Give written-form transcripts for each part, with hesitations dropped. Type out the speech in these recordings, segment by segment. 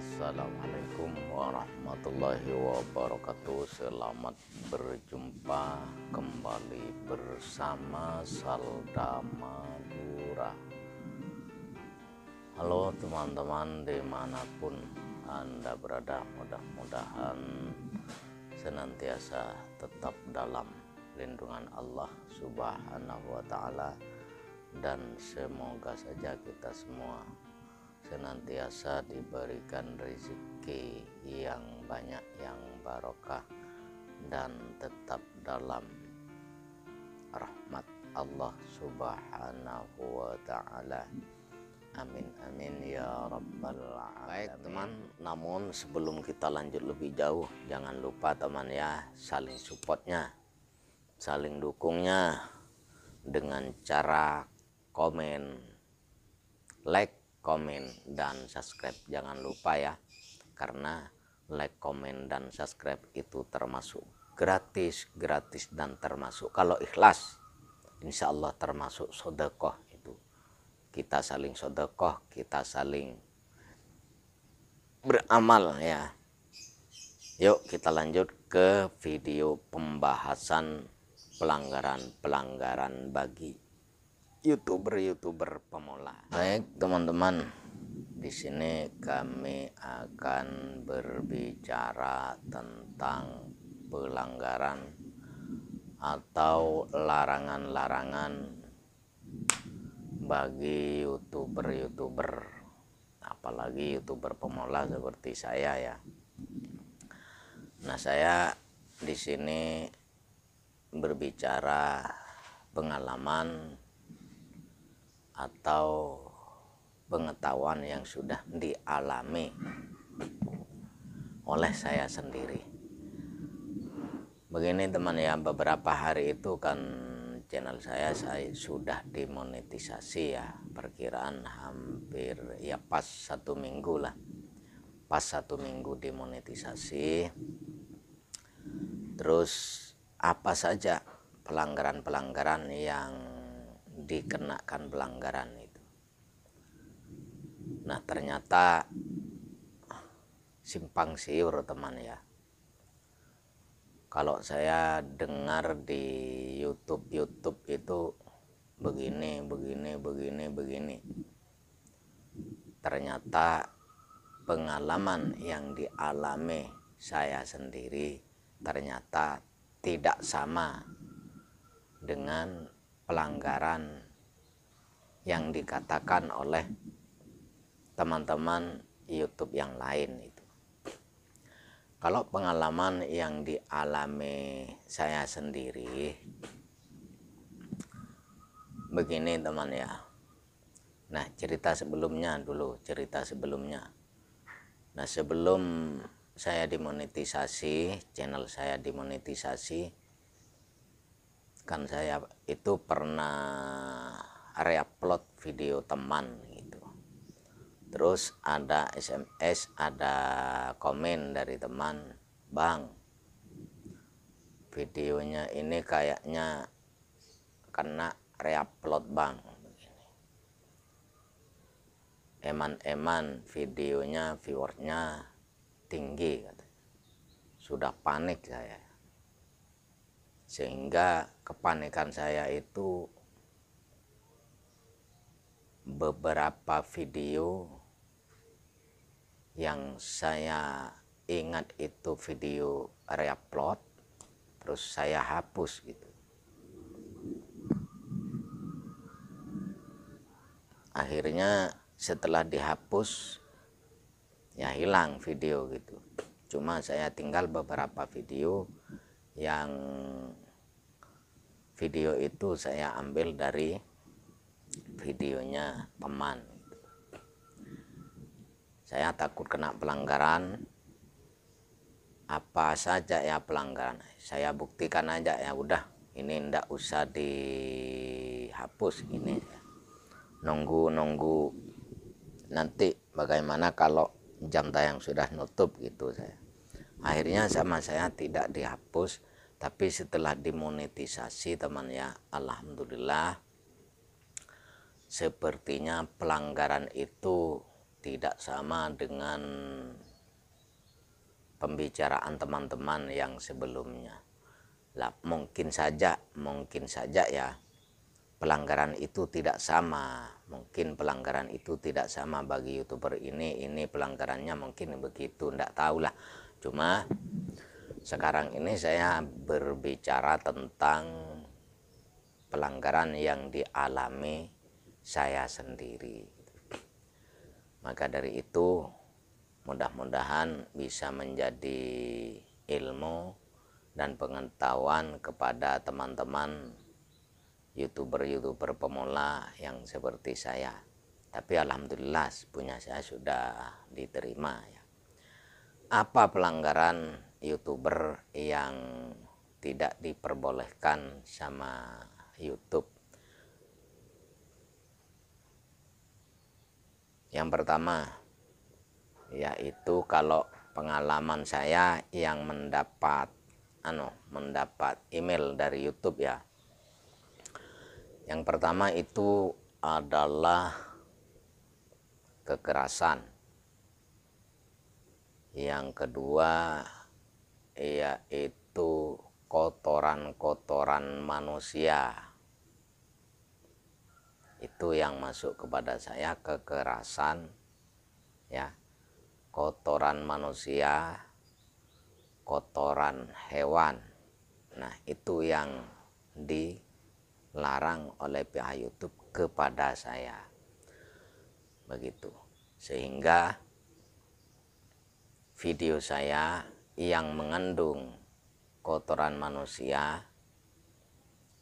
Assalamualaikum warahmatullahi wabarakatuh. Selamat berjumpa kembali bersama Salda Madura. Halo teman-teman dimanapun Anda berada, mudah-mudahan senantiasa tetap dalam lindungan Allah Subhanahu wa Ta'ala, dan semoga saja kita semua senantiasa diberikan rezeki yang banyak, yang barokah, dan tetap dalam rahmat Allah Subhanahu wa Ta'ala. Amin amin ya rabbal alamin. Baik teman, namun sebelum kita lanjut lebih jauh, jangan lupa teman ya, saling supportnya, saling dukungnya dengan cara komen, like, komen, dan subscribe. Jangan lupa ya, karena like, komen, dan subscribe itu termasuk gratis dan termasuk kalau ikhlas insya Allah termasuk sodakoh. Itu kita saling sodakoh, kita saling beramal ya. Yuk kita lanjut ke video pembahasan pelanggaran bagi YouTuber pemula. Baik teman-teman, di sini kami akan berbicara tentang pelanggaran atau larangan-larangan bagi YouTuber, apalagi YouTuber pemula seperti saya ya. Nah, saya di sini berbicara pengalaman atau pengetahuan yang sudah dialami oleh saya sendiri. Begini teman ya, beberapa hari itu kan channel saya sudah dimonetisasi ya, perkiraan hampir ya pas 1 minggu lah, pas 1 minggu dimonetisasi. Terus apa saja pelanggaran yang dikenakan pelanggaran itu. Nah ternyata simpang siur teman ya. Kalau saya dengar di YouTube itu begini. Ternyata pengalaman yang dialami saya sendiri ternyata tidak sama dengan pelanggaran yang dikatakan oleh teman-teman YouTube yang lain itu. Kalau pengalaman yang dialami saya sendiri begini teman ya. Nah cerita sebelumnya. Nah sebelum saya dimonetisasi, channel saya dimonetisasi, kan saya itu pernah re-upload video teman gitu. Terus ada SMS, ada komen dari teman, "Bang, videonya ini kayaknya kena re-upload bang. Eman-eman videonya viewersnya tinggi," katanya. Sudah panik saya. Sehingga kepanikan saya itu beberapa video yang saya ingat itu video re-upload, terus saya hapus gitu. Akhirnya setelah dihapus ya hilang video gitu. Cuma saya tinggal beberapa video yang video itu saya ambil dari videonya teman. Saya takut kena pelanggaran. Apa saja ya pelanggaran, saya buktikan aja ya udah, ini ndak usah dihapus ini. Nunggu nanti bagaimana kalau jam tayang sudah nutup gitu saya. Akhirnya saya tidak dihapus. Tapi setelah dimonetisasi teman ya, alhamdulillah sepertinya pelanggaran itu tidak sama dengan pembicaraan teman-teman yang sebelumnya. Lah, mungkin saja ya pelanggaran itu tidak sama, mungkin pelanggaran itu tidak sama bagi YouTuber ini pelanggarannya mungkin begitu, enggak tahu lah. Cuma sekarang ini saya berbicara tentang pelanggaran yang dialami saya sendiri. Maka dari itu mudah-mudahan bisa menjadi ilmu dan pengetahuan kepada teman-teman YouTuber pemula yang seperti saya. Tapi alhamdulillah punya saya sudah diterima ya. Apa pelanggaran YouTuber yang tidak diperbolehkan sama YouTube? Yang pertama yaitu kalau pengalaman saya yang mendapat email dari YouTube ya. Yang pertama itu adalah kekerasan. Yang kedua yaitu kotoran-kotoran manusia. Itu yang masuk kepada saya, kekerasan ya, kotoran manusia, kotoran hewan. Nah, itu yang dilarang oleh pihak YouTube kepada saya. Begitu. Sehingga video saya yang mengandung kotoran manusia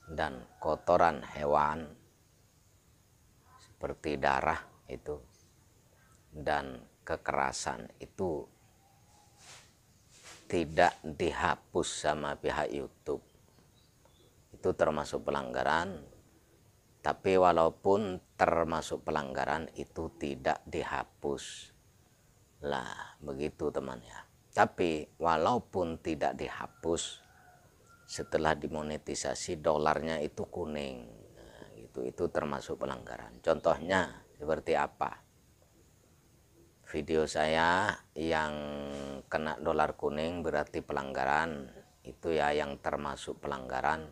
dan kotoran hewan seperti darah itu dan kekerasan itu tidak dihapus sama pihak YouTube. Itu termasuk pelanggaran, tapi walaupun termasuk pelanggaran itu tidak dihapus. Lah begitu teman ya. Tapi walaupun tidak dihapus, setelah dimonetisasi dolarnya itu kuning. Nah, itu termasuk pelanggaran. Contohnya seperti apa? Video saya yang kena dolar kuning berarti pelanggaran. Itu ya yang termasuk pelanggaran.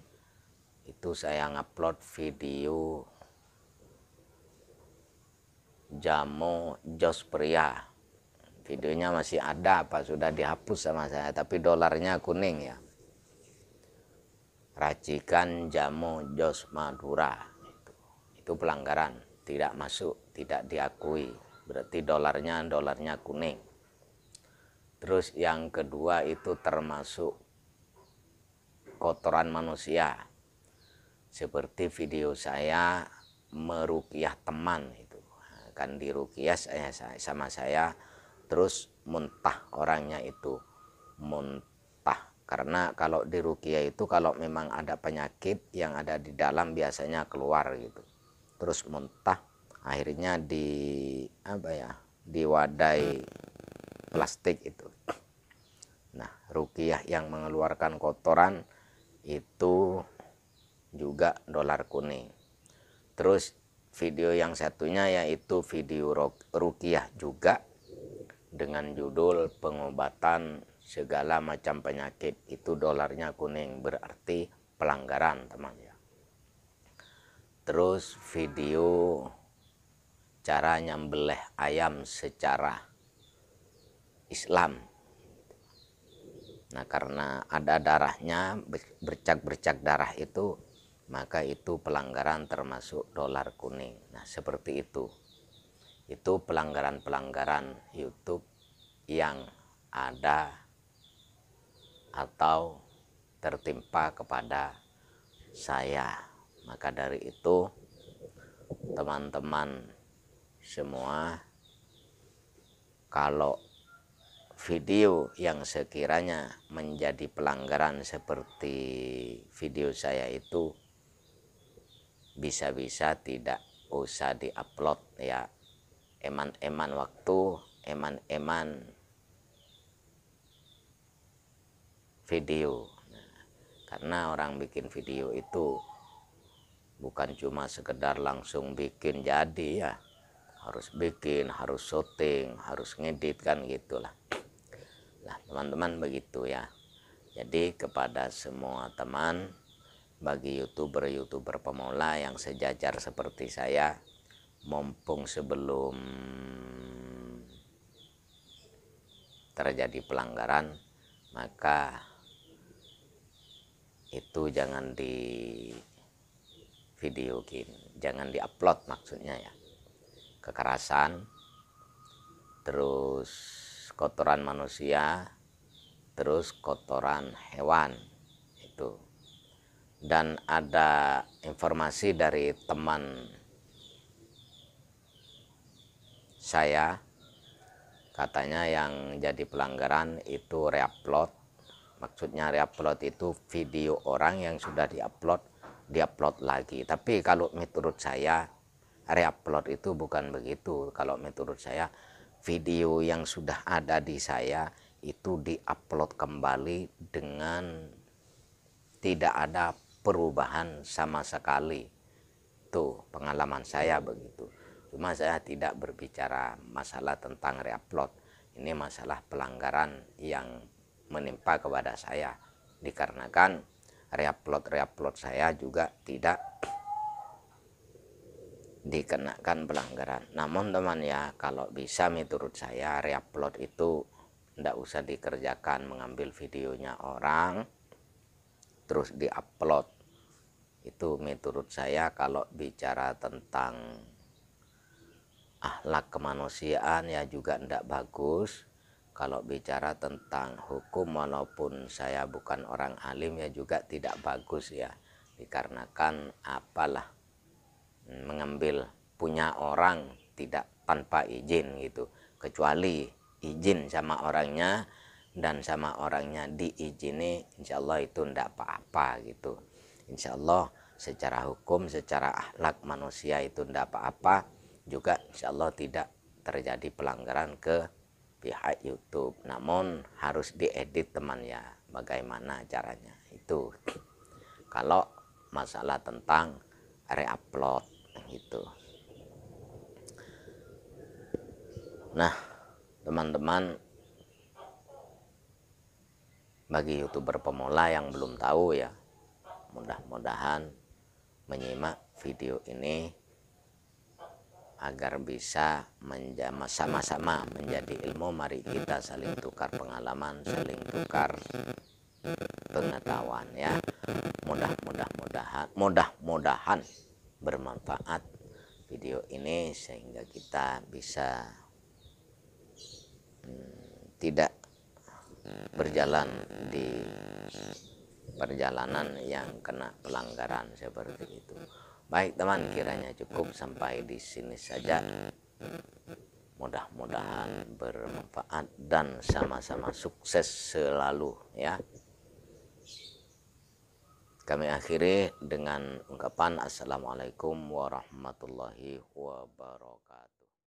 Itu saya ngupload video jamu jos pria. Videonya masih ada apa sudah dihapus sama saya, tapi dolarnya kuning ya. Racikan jamu jos Madura. Itu pelanggaran, tidak masuk, tidak diakui. Berarti dolarnya kuning. Terus yang kedua itu termasuk kotoran manusia. Seperti video saya meruqyah teman itu. Kan diruqyah sama saya, terus muntah orangnya itu. Muntah. Karena kalau diruqyah itu kalau memang ada penyakit yang ada di dalam biasanya keluar gitu. Terus muntah. Akhirnya diwadai plastik itu. Nah, ruqyah yang mengeluarkan kotoran itu juga dolar kuning. Terus video yang satunya yaitu video ruqyah juga dengan judul pengobatan segala macam penyakit, itu dolarnya kuning, berarti pelanggaran teman ya. Terus video cara nyembelih ayam secara Islam. Nah, karena ada darahnya, bercak-bercak darah itu, maka itu pelanggaran termasuk dolar kuning. Nah, seperti itu. Itu pelanggaran-pelanggaran YouTube yang ada atau tertimpa kepada saya. Maka dari itu teman-teman semua, kalau video yang sekiranya menjadi pelanggaran seperti video saya itu, bisa-bisa tidak usah diupload ya. Eman-eman waktu, eman-eman video. Karena orang bikin video itu bukan cuma sekedar langsung bikin jadi ya, harus bikin, harus syuting, harus ngedit kan gitulah. Nah teman-teman begitu ya. Jadi kepada semua teman, bagi youtuber pemula yang sejajar seperti saya, mumpung sebelum terjadi pelanggaran, maka itu jangan di videoin, jangan diupload maksudnya ya. Kekerasan, terus kotoran manusia, terus kotoran hewan itu. Dan ada informasi dari teman saya, katanya yang jadi pelanggaran itu reupload. Maksudnya reupload itu video orang yang sudah diupload lagi. Tapi kalau menurut saya reupload itu bukan begitu. Kalau menurut saya video yang sudah ada di saya itu diupload kembali dengan tidak ada perubahan sama sekali. Tuh pengalaman saya begitu. Cuma saya tidak berbicara masalah tentang reupload. Ini masalah pelanggaran yang menimpa kepada saya, dikarenakan reupload saya juga tidak dikenakan pelanggaran. Namun teman ya, kalau bisa menurut saya reupload itu tidak usah dikerjakan, mengambil videonya orang terus diupload. Itu menurut saya kalau bicara tentang akhlak kemanusiaan ya juga tidak bagus. Kalau bicara tentang hukum, walaupun saya bukan orang alim ya juga tidak bagus ya, dikarenakan apalah mengambil punya orang tidak tanpa izin gitu, kecuali izin sama orangnya dan sama orangnya diizini, insya Allah itu tidak apa-apa gitu. Insya Allah secara hukum, secara akhlak manusia itu tidak apa-apa juga, insya Allah tidak terjadi pelanggaran ke pihak YouTube. Namun harus diedit teman ya, bagaimana caranya itu kalau masalah tentang reupload gitu. Nah teman-teman, bagi youtuber pemula yang belum tahu ya, mudah-mudahan menyimak video ini agar bisa sama-sama menjadi ilmu. Mari kita saling tukar pengalaman, saling tukar pengetahuan ya. Mudah-mudahan bermanfaat video ini sehingga kita bisa tidak berjalan di perjalanan yang kena pelanggaran seperti itu. Baik teman, kiranya cukup sampai di sini saja. Mudah-mudahan bermanfaat dan sama-sama sukses selalu ya. Kami akhiri dengan ungkapan Assalamualaikum warahmatullahi wabarakatuh.